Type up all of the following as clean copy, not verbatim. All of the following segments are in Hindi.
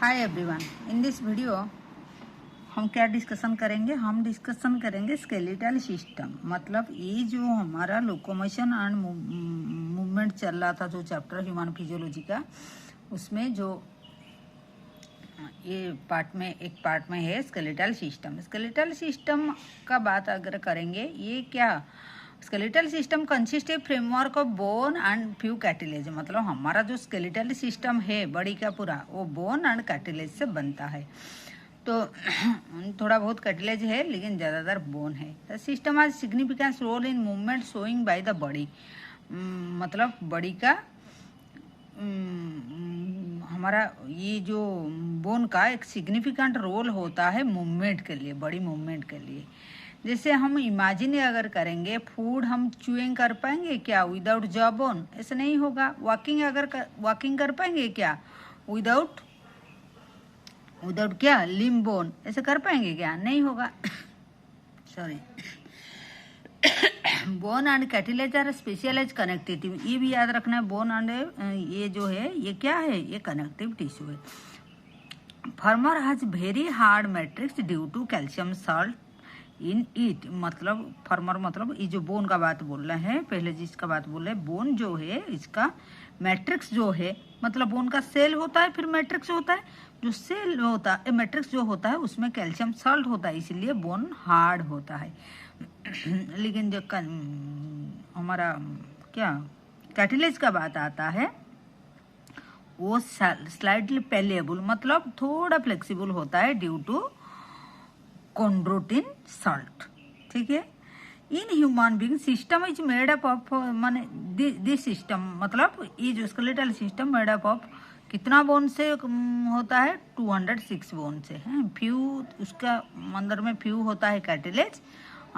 Hi everyone, in this video हम क्या डिस्कशन करेंगे? हम डिस्कशन करेंगे स्केलेटल सिस्टम। मतलब ये जो हमारा लोकोमोशन एंड मूवमेंट चल रहा था, जो चैप्टर ह्यूमन फिजियोलॉजी का, उसमें जो ये एक पार्ट में है स्केलेटल सिस्टम। स्केलेटल सिस्टम का बात अगर करेंगे, ये क्या स्केलेटल सिस्टम कंसिस्ट है framework of bone and few cartilage. मतलब हमारा जो स्केलेटल सिस्टम है बॉडी का पूरा, वो बोन एंड कैटिलेज से बनता है। तो थोड़ा बहुत कैटिलेज है लेकिन ज़्यादातर बोन है। The system has significance role in movement showing by the body. मतलब बॉडी का हमारा ये जो बोन का एक सिग्निफिकेंट रोल होता है मूवमेंट के लिए, बॉडी मूवमेंट के लिए। जैसे हम इमेजिन अगर करेंगे, फूड हम च्यूइंग कर पाएंगे क्या विदाउट जॉ बोन? ऐसा नहीं होगा। वॉकिंग कर पाएंगे क्या विदाउट क्या लिम्ब बोन? ऐसे कर पाएंगे क्या? नहीं होगा। Sorry. Bone and cartilage are specialise connective. ये भी याद रखना है, बोन एंड ये जो है ये क्या है? ये कनेक्टिव टिश्यू है। Former has very hard matrix due to calcium salt in it. मतलब फार्मर मतलब ये जो बोन का बात बोल रहे हैं, पहले जिसका बात बोल रहे हैं, बोन जो है इसका मैट्रिक्स जो है, मतलब बोन का सेल होता है, फिर मैट्रिक्स होता है। जो सेल होता है, मैट्रिक्स जो होता है उसमें कैल्शियम सॉल्ट होता है, इसलिए बोन हार्ड होता है। लेकिन जो हमारा क्या कैटिलेज का बात आता है, वो स्लाइटली पेलेबल, मतलब थोड़ा फ्लेक्सिबल होता है ड्यू टू कॉन्ड्रोटिन सॉल्ट। ठीक है। In human being system is made up of, माने दिस सिस्टम, मतलब ये जो skeletal system made up of कितना बोन से होता है? 206 बोन से है। फ्यू उसका अंदर में फ्यू होता है कैटिलेज,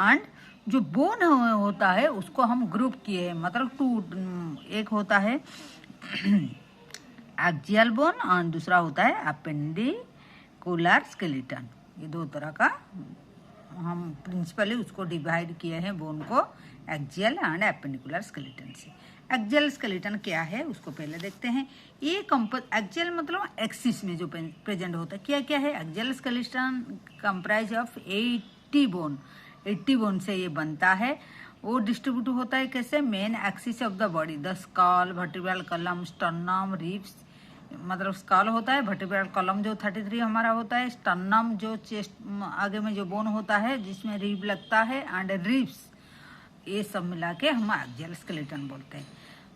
एंड जो बोन होता है उसको हम ग्रुप किए हैं। मतलब एक होता है एक्सियल बोन और दूसरा होता है अपेंडिकुलर स्केलेटन। ये दो तरह का हम प्रिंसिपली उसको डिवाइड किए हैं बोन को, एक्सियल एंड एपेंडिकुलर स्केलेटन से। एक्सियल स्केलेटन क्या है उसको पहले देखते हैं। ये एक्सियल मतलब एक्सिस में जो प्रेजेंट होता है, क्या क्या है? Axial skeleton comprise of 80 bone. 80 bone से ये बनता है। वो डिस्ट्रीब्यूट होता है कैसे? Main axis of the body, the skull, vertebral column, sternum, ribs. मतलब स्कल होता है, वर्टिब्रल कॉलम जो 33 हमारा होता है, स्टर्नम जो चेस्ट आगे में जो बोन होता है जिसमें रिब लगता है, एंड रिब्स, ये सब मिला के हम एक्सियल स्केलेटन बोलते हैं।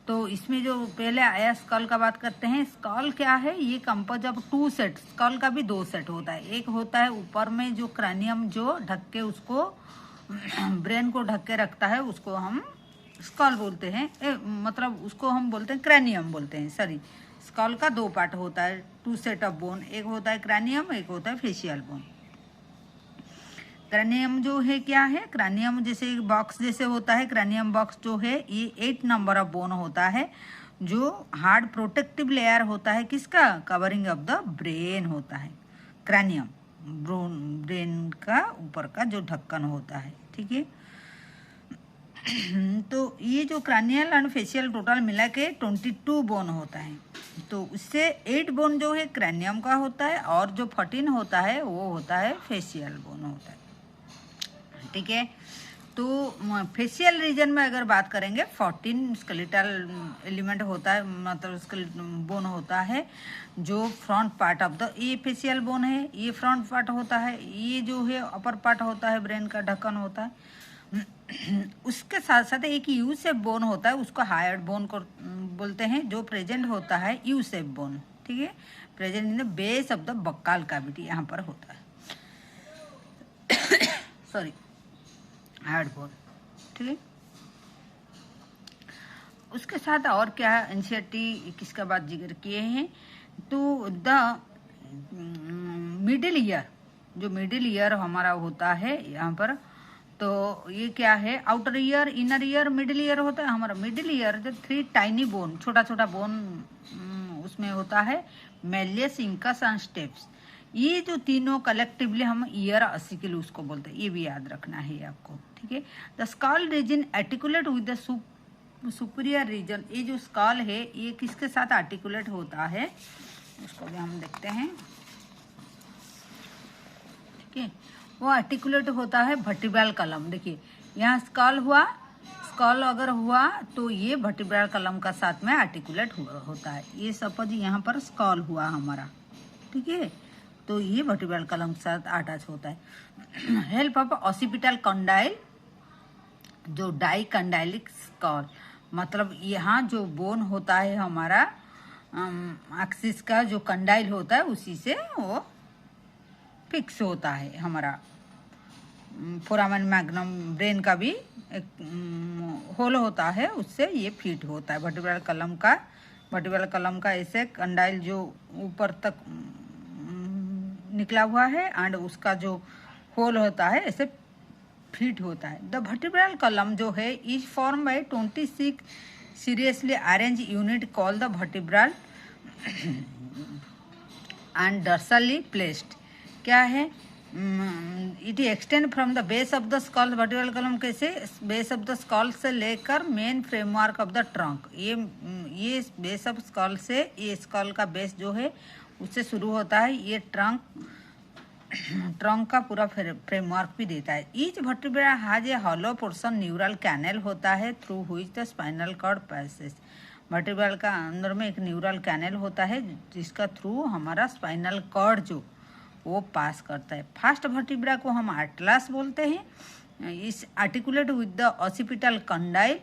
तो इसमें जो पहले आया स्कल का बात करते हैं। स्कल क्या है? ये कंपोज ऑफ 2 सेट। स्कल का भी 2 सेट होता है। एक होता है ऊपर में जो क्रैनियम जो ढक के उसको ब्रेन को ढक के रखता है, उसको हम स्कल बोलते हैं। मतलब उसको हम बोलते हैं क्रैनियम बोलते हैं। सॉरी, स्कल का 2 पार्ट होता है, 2 सेट ऑफ बोन। एक होता है क्रैनियम, एक होता है फेशियल बोन। क्रैनियम जो है क्या है? क्रैनियम जैसे बॉक्स जैसे होता है। क्रैनियम बॉक्स जो है ये 8 नंबर ऑफ बोन होता है, जो हार्ड प्रोटेक्टिव लेयर होता है किसका? कवरिंग ऑफ द ब्रेन होता है क्रैनियम, ब्रेन का ऊपर का जो ढक्कन होता है। ठीक है। तो ये जो क्रैनियल एंड फेशियल टोटल मिला के 22 बोन होता है। तो उससे 8 बोन जो है क्रैनियम का होता है, और जो 14 होता है वो होता है फेशियल बोन होता है। ठीक है। तो फेशियल रीजन में अगर बात करेंगे, 14 स्केलेटल एलिमेंट होता है, मतलब बोन होता है, जो फ्रंट पार्ट ऑफ द, ये फेशियल बोन है, ये फ्रंट पार्ट होता है, ये जो है अपर पार्ट होता है, ब्रेन का ढक्कन होता है। उसके साथ साथ एक यू शेप बोन होता है, उसको हायर्ड बोन को बोलते हैं, जो प्रेजेंट होता है यू शेप बोन। ठीक है। Present in the base of the buccal cavity, यहाँ पर होता है। Sorry, hard bone. ठीक है। उसके साथ और क्या एनसीईआरटी किसका बात जिक्र किए हैं? तो द मिडिल ईयर, जो मिडिल ईयर हमारा होता है यहाँ पर, तो ये क्या है? Outer ear, inner ear, middle ear होता है। हमारा मिडिल ईयर जो 3 टाइनी बोन, छोटा छोटा बोन उसमें होता है, मेलियस, इंकस एंड स्टेप्स। ये जो तीनों कलेक्टिवली हम ईयर ऑसिकल उसको बोलते हैं, ये भी याद रखना है आपको। ठीक है। The skull region articulate with the superior region. ये जो स्कल है ये किसके साथ आर्टिकुलेट होता है उसको भी हम देखते हैं। है, वो आर्टिकुलेट होता है वर्टिब्रल कॉलम। देखिए यहाँ स्कल हुआ, स्कल अगर हुआ तो ये वर्टिब्रल कॉलम का साथ में आर्टिकुलेट होता है। ये सपोज यहाँ पर स्कल हुआ हमारा, ठीक है, तो ये वर्टिब्रल कॉलम के साथ अटैच होता है। हेल्प ऑफ ऑसिपिटल कंडाइल, जो डाई कंडाइलिक स्कल, मतलब यहाँ जो बोन होता है हमारा एक्सिस का जो कंडाइल होता है उसी से वो फिक्स होता है। हमारा फोरामेन मैग्नम ब्रेन का भी एक होल होता है, उससे ये फिट होता है। वर्टिब्रल कॉलम का ऐसे कंडाइल जो ऊपर तक निकला हुआ है एंड उसका जो होल होता है ऐसे फिट होता है। द वर्टिब्रल कॉलम जो है is form bye 26 seriously arrange unit call the vertebral and Dursley placed. क्या है, it extend from the base of the skull. Vertebral column कैसे, बेस ऑफ द स्कल से लेकर main framework of the trunk, ये बेस ऑफ स्कल से, ये स्कल का बेस जो है उससे शुरू होता है, ये ट्रंक का पूरा फ्रेमवर्क भी देता है। Each vertebra has a hollow portion neural canal होता है through which the spinal cord passes. Vertebral का अंदर में एक न्यूरल कैनल होता है जिसका थ्रू हमारा स्पाइनल कॉर्ड जो वो पास करता है। फर्स्ट वर्टिब्रा को हम एटलस बोलते हैं। इस articulate with the occipital condyle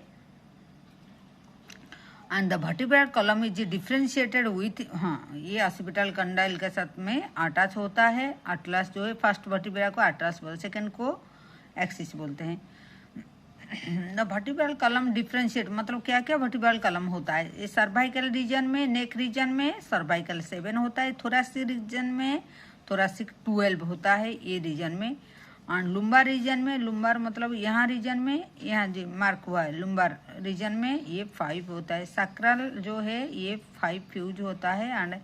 and the vertebral column is differentiated with, हाँ ये ऑसिपिटल कंडाइल के साथ में अटैच होता है। एटलस जो है फर्स्ट वर्टिब्रा को एटलस बोलते, सेकेंड को एक्सिस बोलते हैं। द वर्टिब्रल कॉलम डिफ्रेंशिएट, मतलब क्या क्या वर्टिब्रल कॉलम होता है। ये सर्वाइकल रीजन में, नेक रीजन में सर्वाइकल 7 होता है, थोरैसिक रीजन में थोरैसिक 12 होता है ये रीजन में, और लुम्बार रीजन में, लुम्बार मतलब यहाँ रीजन में, यहाँ जी मार्क हुआ है लुम्बार रीजन में ये 5 होता है। सैक्रल जो है ये 5 फ्यूज होता है एंड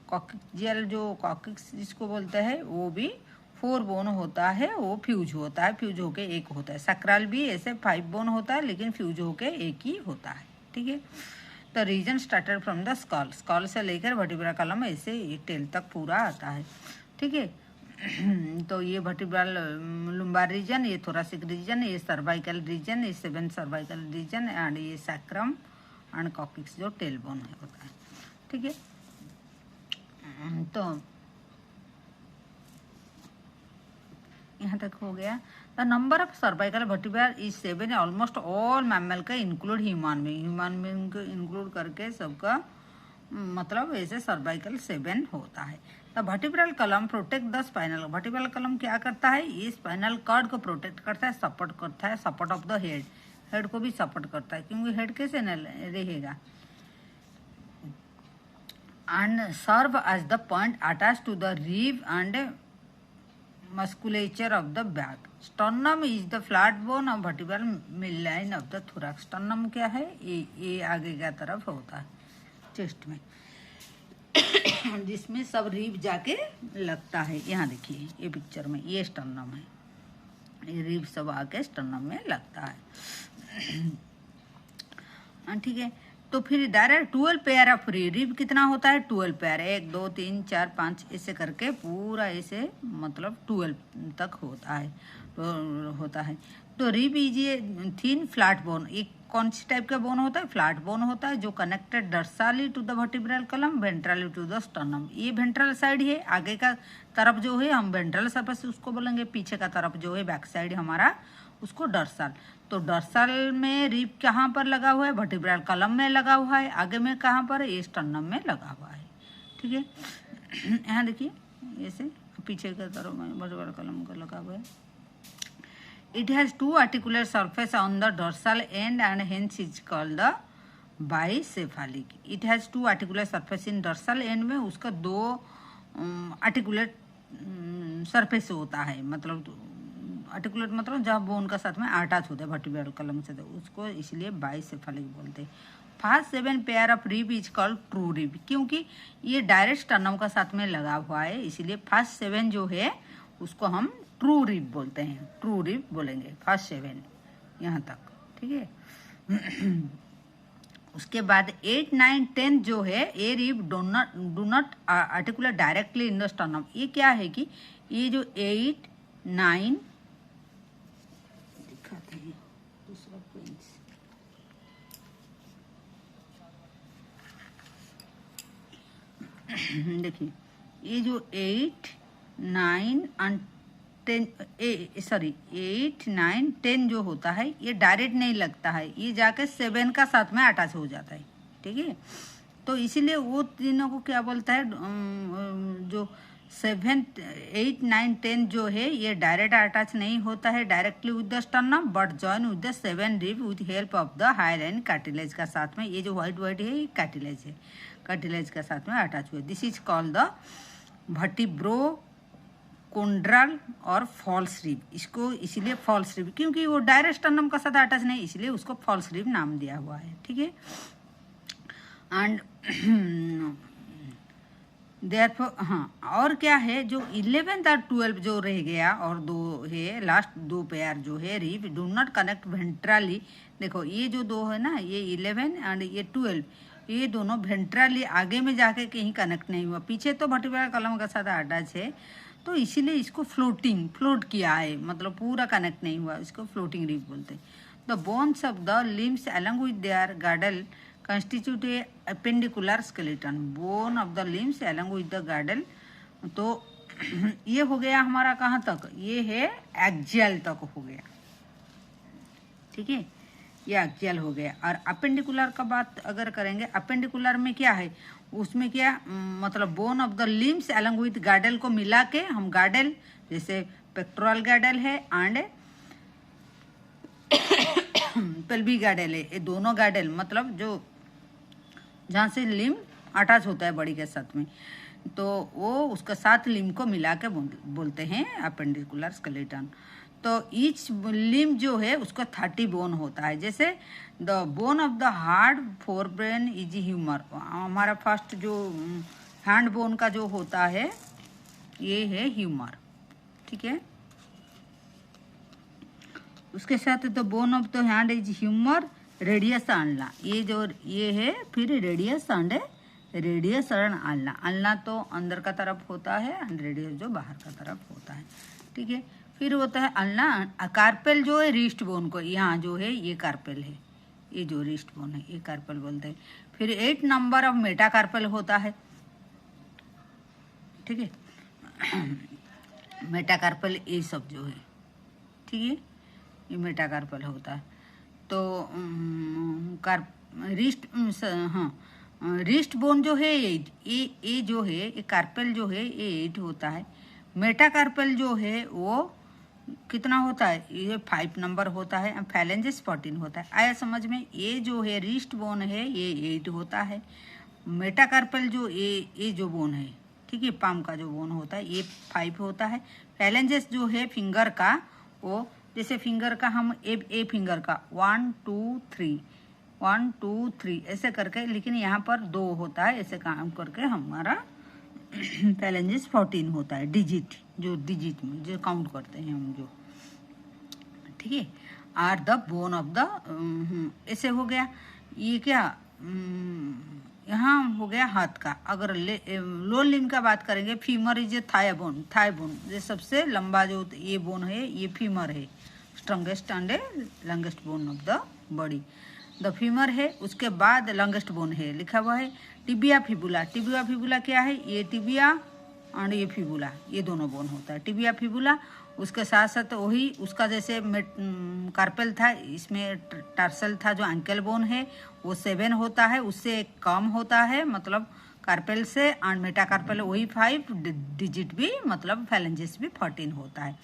कॉक्सियल जो कॉक्सिक्स जिसको बोलते हैं वो भी 4 बोन होता है, वो फ्यूज होता है, फ्यूज होके एक होता है। सैक्रल भी ऐसे 5 बोन होता है लेकिन फ्यूज होके एक ही होता है, ठीक है। तो region started from the skull, skull से लेकर वर्टिब्रल कॉलम ऐसे ये टेल तक पूरा आता है, ठीक है। तो ये वर्टिब्रल लुम्बार रीजन, ये थोरैसिक रीजन, ये सर्वाइकल रीजन, ये 7 सर्वाइकल रीजन एंड ये सैक्रम एंड कॉक्सिक्स जो टेल बोन होता है, ठीक है। तो यहाँ तक हो गया। The number of cervical vertebra is 7, almost all mammal का इंक्लूड ह्यूमन में को इंक्लूड करके सबका मतलब ऐसे सर्वाइकल 7 होता है। The vertebral column protect the spinal, vertebral column क्या करता है, ये स्पाइनल कॉर्ड को प्रोटेक्ट करता है, सपोर्ट करता है, support of the head, head को भी सपोर्ट करता है क्योंकि हेड कैसे न रहेगा। And serve as the point attach to the rib and musculature of the back. Sternum is the flat bone of vertebral midline of the thorax. Sternum क्या है, ये आगे की तरफ होता है चेस्ट में, जिसमें सब रिब जाके लगता है। यहाँ देखिए ये पिक्चर में ये स्टर्नम है, ये रिब सब आके स्टर्नम में लगता है, ठीक है। तो फिर डायरेक्ट 12 पेयर ऑफ रिब कितना होता है, 12 पेयर, 1 2 3 4 5 ऐसे करके पूरा ऐसे मतलब 12 तक होता है। तो रिब इज ये थिन फ्लैट बोन, एक कौन सी टाइप का बोन होता है, फ्लैट बोन होता है जो connected dorsally to the vertebral column, ventrally to the sternum. ये वेंट्रल साइड है, आगे का तरफ जो है हम वेंट्रल सरफेस उसको बोलेंगे, पीछे का तरफ जो है बैक साइड हमारा उसको डर्सल। तो डर्सल में रिब कहाँ पर लगा हुआ है, वर्टिब्रल कॉलम में लगा हुआ है, आगे में कहाँ पर, ये स्टर्नम में लगा हुआ है, ठीक है। यहाँ देखिए ऐसे पीछे की तरफ में वर्टिब्रल कॉलम का लगा हुआ है। It has 2 articular surface on the dorsal and hence is called the बाइसेफालिक। It has 2 articular surface in dorsal and में उसका 2 आर्टिकुलर सरफेस होता है, मतलब आर्टिकुलेट मतलब जब बोन का साथ में अटैच होता है वर्टिब्रल कॉलम से, तो उसको इसलिए बाइसेफालिक बोलते हैं। First 7 pair of rib is called true rib, क्योंकि ये डायरेक्ट स्टर्नम का साथ में लगा हुआ है, इसीलिए फर्स्ट 7 जो है उसको हम ट्रू रिब बोलते हैं, ट्रू रिब बोलेंगे फर्स्ट 7 यहाँ तक, ठीक है। उसके बाद 8 9 10 जो है ये rib do not articulate directly in the sternum. ये क्या है कि ये जो 8, 9 दिखाते हैं दूसरा पेज। देखिए ये जो 8, 9 एंड 10 सॉरी 8, 9, 10 जो होता है ये डायरेक्ट नहीं लगता है, ये जाके 7 का साथ में अटैच हो जाता है। ठीक है, तो इसीलिए वो तीनों को क्या बोलता है, जो 7, 8, 9, 10 जो है ये डायरेक्ट अटैच नहीं होता है directly with the sternum, but join with the 7 rib with help of the hyaline cartilage का साथ में। ये जो व्हाइट व्हाइट है ये कार्टिलेज है, कार्टिलेज का साथ में अटैच हुआ। दिस इज कॉल्ड द वर्टिब्रोकोंड्रल और फॉल्स रिब। इसको इसीलिए फॉल्स रिब, क्योंकि वो डायरेक्ट स्टर्नम का साथ अटैच नहीं, इसलिए उसको फॉल्स रिब नाम दिया हुआ है। ठीक है, एंड देयरफॉर और क्या है, जो 11th और 12 जो रह गया और 2 है, लास्ट 2 पेयर जो है rib do not connect ventrally. देखो ये जो 2 है ना, ये 11 एंड ये 12, ये दोनों वेंट्रली आगे में जाके कहीं कनेक्ट नहीं हुआ, पीछे तो वर्टिब्रल कॉलम का साथ अटैच है, तो इसीलिए इसको फ्लोट किया है, मतलब पूरा कनेक्ट नहीं हुआ, इसको फ्लोटिंग रिब बोलते हैं। The bones of the limbs along with their गार्डल constitute a appendicular skeleton, bone of the limbs along with the girdle। तो ये हो गया हमारा कहाँ तक, ये है एक्जियल तक हो गया। ठीक है, ये एक्जियल हो गया। और अपेंडिकुलर का बात अगर करेंगे, अपेंडिकुलर में क्या है, उसमें क्या मतलब bone of the limbs along with गार्डल को मिला के हम गार्डल, जैसे पेक्टोरल गार्डल है एंड पेल्वी गार्डल है, ये दोनों गार्डल मतलब जो जहाँ से लिम अटैच होता है बॉडी के साथ में, तो वो उसके साथ लिम को मिला के बोलते हैं अपेंडिकुलर स्केलेटन। तो ईच लिम जो है उसका 30 बोन होता है। जैसे the bone of the hard forebrain is humour, हमारा फर्स्ट जो हैंड बोन का जो होता है ये है ह्यूमर। ठीक है, उसके साथ the bone of the hand is humerus, radius ulna, ये जो ये है, फिर रेडियस एंड आल्ना। आल्ना तो अंदर का तरफ होता है एंड रेडियस जो बाहर का तरफ होता है। ठीक है, फिर होता है आल्ना। कार्पेल जो है रिस्ट बोन को, यहाँ जो है ये कार्पेल है, ये जो रिस्ट बोन है ये कार्पेल बोलते हैं। फिर 8 नंबर ऑफ मेटाकार्पेल होता है। ठीक है, मेटाकार्पेल ये सब जो है, ठीक है, ये मेटाकार्पेल होता है। तो रिस्ट बोन जो है ये जो है, ये कार्पेल जो है ये 8 होता है। मेटाकार्पेल जो है वो कितना होता है, ये 5 नंबर होता है। फैलेंजेस 14 होता है। आया समझ में, ये जो है रिस्ट बोन है ये 8 होता है। मेटाकार्पेल जो ये जो बोन है, ठीक है, पाम का जो बोन होता है ये 5 होता है। फैलेंजेस जो है फिंगर का, वो जैसे फिंगर का हम ए फिंगर का 1 2 3 ऐसे करके, लेकिन यहाँ पर 2 होता है, ऐसे काम करके हमारा फैलेंजेस 14 होता है। डिजिट में जो काउंट करते हैं हम जो, ठीक है। Are the bone of the, ऐसे हो गया। ये क्या यहाँ हो गया हाथ का। अगर लोअर लिम का बात करेंगे, femur is a thigh bone, ये सबसे लंबा जो ये बोन है ये फीमर है, strongest and longest bone of the body. The femur है, उसके बाद लॉन्गेस्ट बोन है लिखा हुआ है। टिबिया फिबुला, टिबिया फिबुला क्या है, ये टिबिया एंड ये फिबुला, ये दोनों बोन होता है। टिबिया फिबुला, उसके साथ साथ वही उसका जैसे कार्पेल था, इसमें टार्सल था जो एंकल बोन है वो 7 होता है, उससे कम होता है मतलब कार्पेल से। एंड मेटाकार्पेल वही 5, डिजिट भी मतलब फैलेंजेस भी 14 होता है।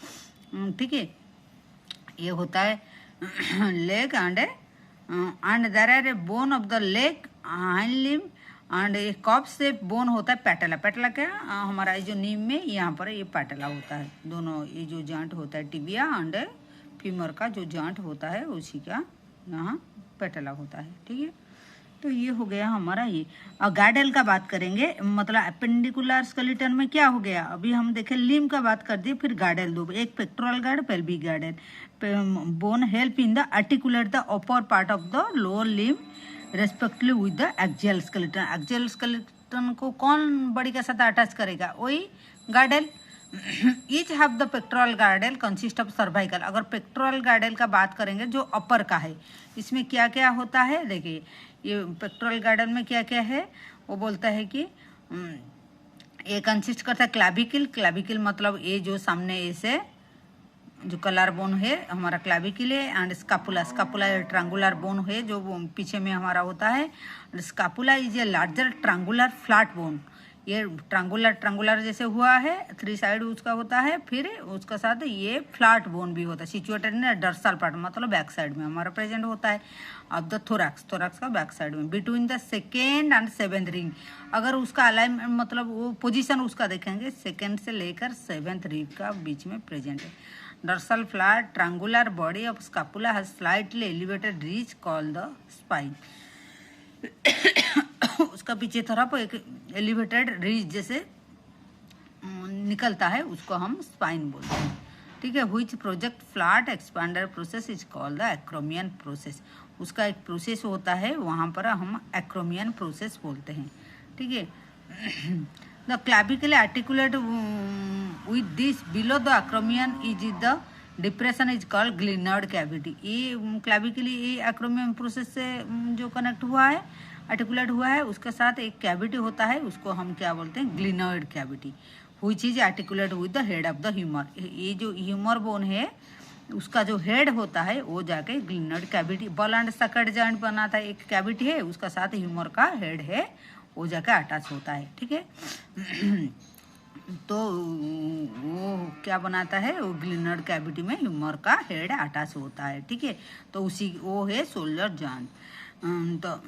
ठीक है, ये होता है leg and there are a bone of the leg, hind limb and एक कॉप से बोन होता है पैटेला। पैटेला क्या हमारा ये जो नीम में यहाँ पर ये पैटेला होता है। दोनों ये जो जॉइंट होता है टिबिया एंड फीमर का जो जॉइंट होता है उसी का यहाँ पैटेला होता है। ठीक है, तो ये हो गया हमारा ये। और गार्डल का बात करेंगे, मतलब अपेंडिकुलर स्केलेटन में क्या हो गया, अभी हम देखें लिम का बात कर दिए, फिर गार्डल दो, एक pectoral girdle, pelvic girdle. Bone help in the articulate the upper part of the lower limb respectively with the axial skeleton. Axial skeleton को कौन बॉडी के साथ अटैच करेगा, वही girdle. Each have the pectoral girdle consist of cervical. अगर पेक्टोरल गार्डेल का बात करेंगे जो अपर का है, इसमें क्या क्या होता है देखिए, ये पेक्टोरल गार्डेल में क्या क्या है वो बोलता है कि ये कंसिस्ट करता है क्लाविकल। क्लाविकल मतलब ये जो सामने ऐसे जो कलर बोन है हमारा क्लाविकल है, and scapula, scapula triangular bone है जो पीछे में हमारा होता है। Scapula is a larger triangular flat bone. ये ट्रांगुलर जैसे हुआ है, 3 साइड उसका होता है, फिर उसका साथ ये फ्लैट बोन भी होता है, सिचुएटेड इन डर्सल पार्ट मतलब बैक साइड में हमारा प्रेजेंट होता है। अब द थोरैक्स, थोरैक्स का बैक साइड में between the second and 7th ring. अगर उसका अलाइनमेंट मतलब वो पोजीशन उसका देखेंगे, सेकेंड से लेकर 7th रिंग का बीच में प्रेजेंट है। Dorsal flat triangular body of scapula has slightly elevated reach called the spine. उसका पीछे तरफ एक एलिवेटेड रीच जैसे निकलता है, उसको हम स्पाइन बोलते हैं, ठीक है। Which project flat expander process is called the acromion process. उसका एक प्रोसेस होता है, वहाँ पर हम एक्रोमियन प्रोसेस बोलते हैं, ठीक है। The clavicle articulate with this below the acromion is the depression is called glenoid cavity. ये क्लाविकली ये एक्रोमियन प्रोसेस से जो कनेक्ट हुआ है, आर्टिकुलेट हुआ है, उसके साथ एक कैविटी होता है, उसको हम क्या बोलते हैं, ग्लिनर्ड cavity. Which is articulate with the head of the humour. ये जो ह्यूमर बोन है उसका जो हेड होता है वो जाके ग्लिनर्ड कैविटी, बल एंड सकट जॉइंट बनाता है, एक कैविटी है उसका साथ ह्यूमर का हेड है वो जाके अटैच होता है, ठीक है। तो वो क्या बनाता है, वो ग्लिनर्ड कैविटी में ह्यूमर का हेड अटैच होता है, ठीक है। तो उसी वो है शोल्डर जॉइंट। तो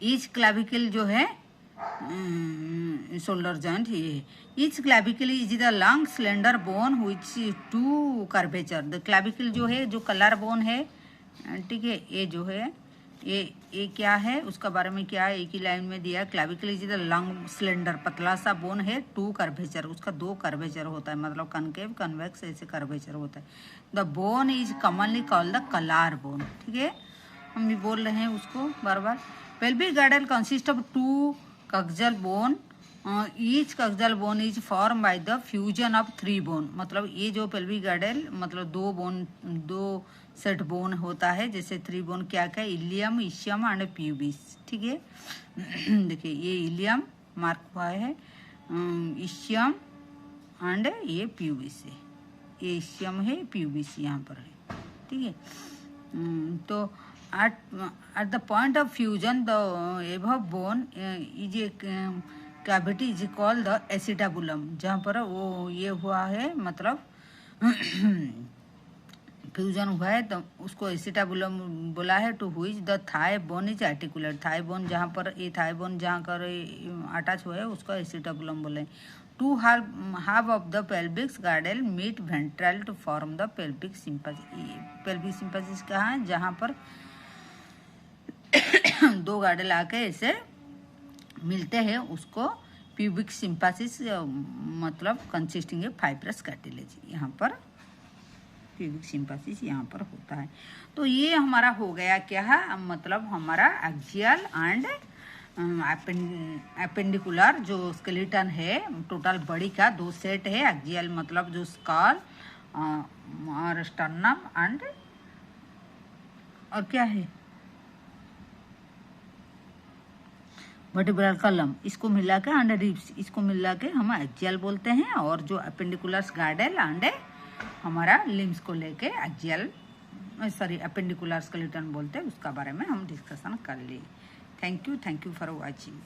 ईच क्लाविकल जो है शोल्डर जॉइंट ये है। Each clavicle is the long slender bone which to curvature. The clavicle जो है जो कलर बोन है, ठीक है, ये जो है ये क्या है उसका बारे में क्या है, एक ही लाइन में दिया। Clavicle is the long slender पतला सा बोन है, 2 कर्वेचर, उसका 2 कर्वेचर होता है, मतलब कनकेव कन्वेक्स ऐसे कर्वेचर होता है। The bone is commonly called the collar bone, ठीक है, हम भी बोल रहे हैं उसको बार बार। Pelvic girdle consist of 2 coxal bone. Each coxal bone is form by the fusion of 3 bone. मतलब ये जो पेल्विक गार्डल मतलब 2 बोन, 2 सेट बोन होता है, जैसे 3 बोन क्या क्या, इलियम, इशियम एंड प्यूबिस, ठीक है। देखिए ये इलियम मार्क हुआ है, इशियम एंड ये प्यूबिस है, ये इशियम है, प्यूबिस यहाँ पर है, ठीक है। तो at the point of fusion the above bone is a cavity is called the acetabulum। जहाँ पर वो ये हुआ है मतलब फ्यूजन हुआ है तो उसको एसिटाबुलम बोला है। टू हुई the thigh bone is articulate. Thigh bone जहाँ पर ये थाई बोन जहाँ कर अटैच हुआ है उसको एसिटाबुलम बोले। Two half of the pelvic girdle meet ventral to form the pelvic symphysis. Pelvic symphysis कहाँ है, जहाँ पर 2 गार्डल आके ऐसे मिलते हैं, उसको प्यूबिक सिंपैथिस मतलब कंसिस्टिंग है फाइब्रस कार्टिलेज। यहाँ पर प्यूबिक सिंपैथिस यहाँ पर होता है। तो ये हमारा हो गया क्या है, मतलब हमारा एक्सियल एंड एपेंडिकुलर जो स्केलेटन है, टोटल बॉडी का 2 सेट है। एक्सियल मतलब जो स्कल और स्टर्नम एंड और क्या है वर्टिब्रल कॉलम, इसको मिला के एंड रिब्स, इसको मिला के हम एक्सियल बोलते हैं। और जो अपेंडिकुलर गार्डल एंड हमारा लिम्स को लेके एक्सियल सॉरी अपेंडिकुलर स्केलेटन बोलते हैं, उसका बारे में हम डिस्कशन कर लिए। Thank you for watching.